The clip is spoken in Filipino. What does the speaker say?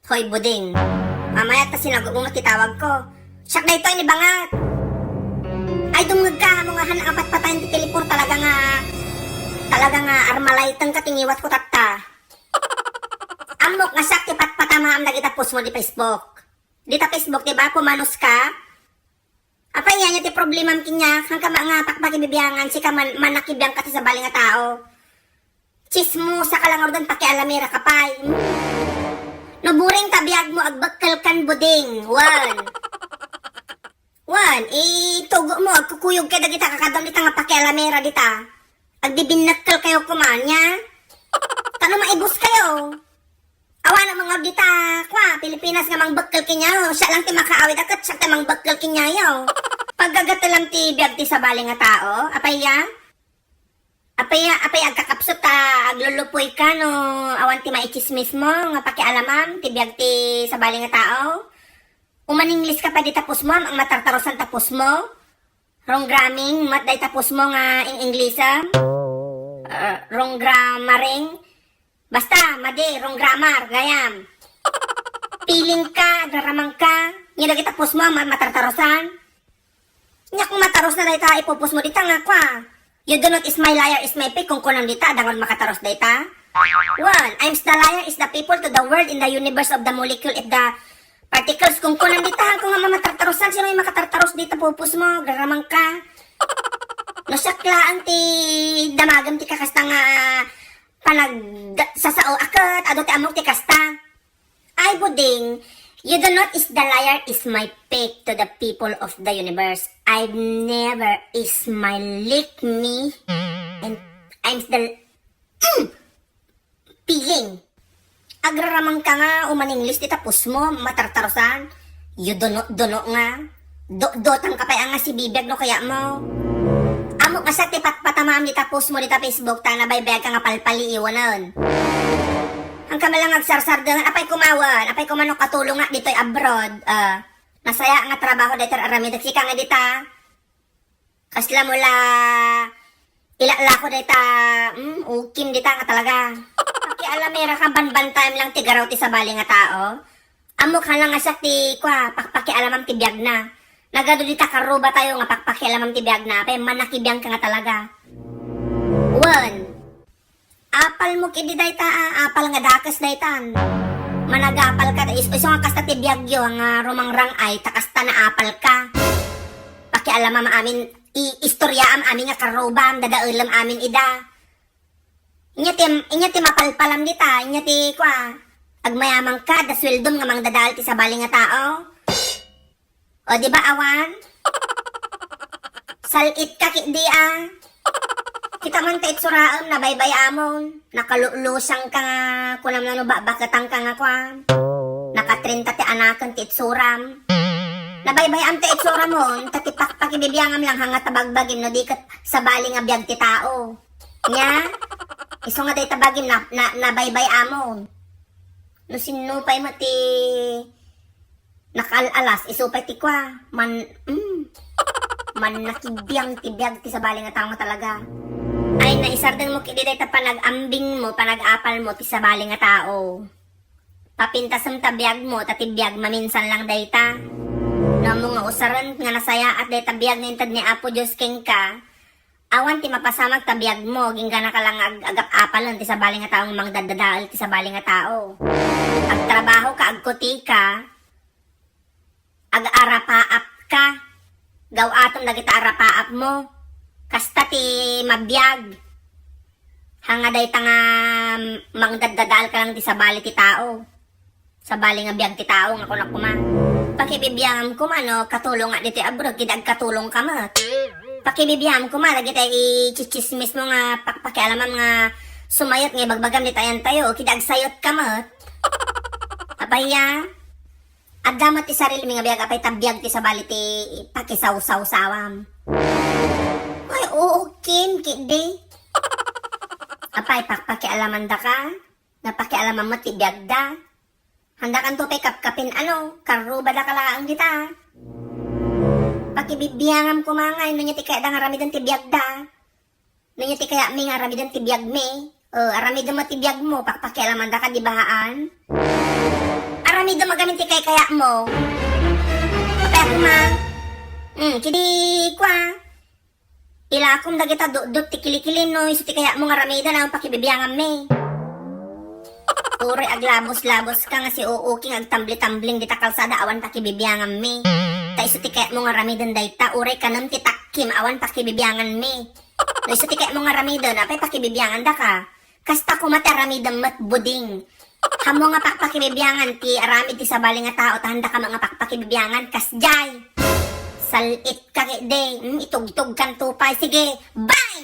Hoy, buding. Mamaya ta sinagot mo matitawag ko. Siyak na ito, inibangat. Ay, dungag ka. Mga hanapat patayin ti teleport talaga nga armalaytan ka tingiwat ko tatta. Amok nga siyak tipat patamaam na kita post mo di Facebook. Di ta Facebook, diba? Pumanos ka. Apa yan yung ti problema kinya. Hang ka mga pakpakibibiyangan si ka manakibiyang ka sa bali nga tao. Chismo sa kalangar doon pakialamira kapay. Nuburing tabiyag mo agbakal kan buding. Wan, itugo mo agkukuyog kay dagita kakadam dita nga pakialamira dita. Agbibinakal kayo kumanya. Tanong maibos kayo. Awa na mga dita, kwa, Pilipinas nga mangbakal kinyayo. Siya lang ti makaawit akat, siya ti mangbakal kinyayo. Paggagat lang ti biyag ti sa bali nga tao, apay agkakapsot ta aglulupoy ka no awan ti maichismis mo nga pakialamam ti biyag ti sa bali nga tao. Umaninglis ka pa di tapos mo ang matartarosan tapos mo. Wrong gramming mat day tapos mo nga in Englisa. Wrong grammaring. Basta madi wrong grammar gayam. Piling ka, garamang ka. Nya dagi tapos mo matartarosan. Nya kung mataros na day ta ipupos mo dita nga kwa. You do not is my liar is my pig kung kunang dita dangon makataros data. One, I'm the liar is the people to the world in the universe of the molecule if the particles kung kunang dita kung nga mamatartarosan sino yung makatartaros dita pupus mo garamang ka. No saklaan ti damagam ti kakasta nga panag sasao akat ado ti amok ti kasta. Ay buding. You do not is the liar is my pig to the people of the universe. I've never is my lick me. And I'm the feeling. Agraramang ka nga umaninglis ti tapos mo matartarosan. You do not nga. Dotang kapay nga si bibig no kaya mo. Amo ka sa tipat patamam di tapos mo di ta Facebook ta nabaybag ka nga palpali iwanan. Ang kamalang agsarsardangan, apay kumawan, apay kumanong katulong nga dito'y abroad. Nasaya nga trabaho dito arami, dagsika nga dita. Kasla mula, ilala ko dita, ukim dita nga talaga. Pakialamera ka, banban time lang tigaraw ti sa bali nga tao. Amo ka lang nga siya ti, pakpakialamam ti biyag na. Nagado dita karuba tayo nga pakpakialamam ti biyag na, apay manakibiyang ka nga talaga. One. Apal mo kidi dayta, apal nga dakas daytan. Managapal ka, iso nga kasta ti biyagyo, nga rumangrang ay, takasta na apal ka. Pakialam amin, istoryaam amin nga karubam, dadaulam amin ida. Inya ti mapalpalam dita, inya ti kwa, agmayamang ka, daswildom nga mang dadal ti sa bali nga tao. O di ba awan? Salit ka kidi Kita man ta itsuraam na baybay amon. Nakalulusang ka nga kunam na no bakatang ka nga kwan. Nakatrinta ti anakan ti itsuram. Nabaybay am ti itsuram mon, tati pakibibiyangam lang hanga tabagbagin no di kat sa bali nga biyag ti tao. Nya? Iso nga day tabagin na baybay amon. No sinupay mo ti nakalalas isupay ti kwa. Man nakibiyang ti biyag ti sa bali nga tao talaga. Ay, naisardan mo kiti dayta panag-ambing mo, panag-apal mo, ti sa bali nga tao. Papintasam tabiyag mo, tatibiyag maminsan lang dayta. No mo nga usaran nga nasaya at dayta biyag nga intad ni Apo Diyos king ka. Awan ti mapasamag tabiyag mo, gingga na ka lang agap-apalon ti sa bali nga taong mangdadadaal ti sa bali nga tao. Agtrabaho ka, agkuti ka, ag-arapaap ka. Gaw-atom na kita arapaap mo. Kasta ti mabiyag. Hanga day nga mangdadadal ka lang ti sa bali ti tao. Sa bali nga biyag ti tao nga kunak kuma. Pakibibiyam kuma no, katulong nga dito abroad, kidag katulong ka mat. Pakibibiyam kuma, lagi tayo i-chichismis mo nga pakialamam nga sumayot nga bagbagam di tayan tayo, kidag sayot ka mat. Apaya, agdamat ti sarili mga biyag, apay tabiyag ti sa bali ti pakisaw-saw-sawam. Ay, oo, Kim, kidi. Apay, pakialaman da ka. Napakialaman mo, tibiyag da. Handa kan to pay kapkapin, karuba da kalaang kita. Pakibibiyangam kumangay, no niya ti kaya da nga ramidan tibiyag da. No niya ti kaya mi nga ramidan tibiyag mi. Aramidan mo tibiyag mo, pakialaman da ka di bahaan. arami do magamit ti kaya mo. Kaya ko ma. Kidi kwa. Ila akong dagita do ti kilikilin no, iso ti kaya mo nga ramida na ang pakibibiyangan me. Uri aglabos-labos ka nga si uuking agtambli-tambling dita kalsada awan pakibibiyangan me. Ta iso ti kaya mo nga ramidan dayta, uri kanam ti takkim awan pakibibiyangan me. No iso ti kaya mo nga ramidan, apay pakibibiyangan da ka. Kasta ko mati ramidan mat buding. Hamo nga pakpakibibiyangan ti aramid ti sabali nga tao, tahanda ka mga pakpakibibiyangan, kasjay. Salit ka kide, itog-itog kan tupay, sige, bye!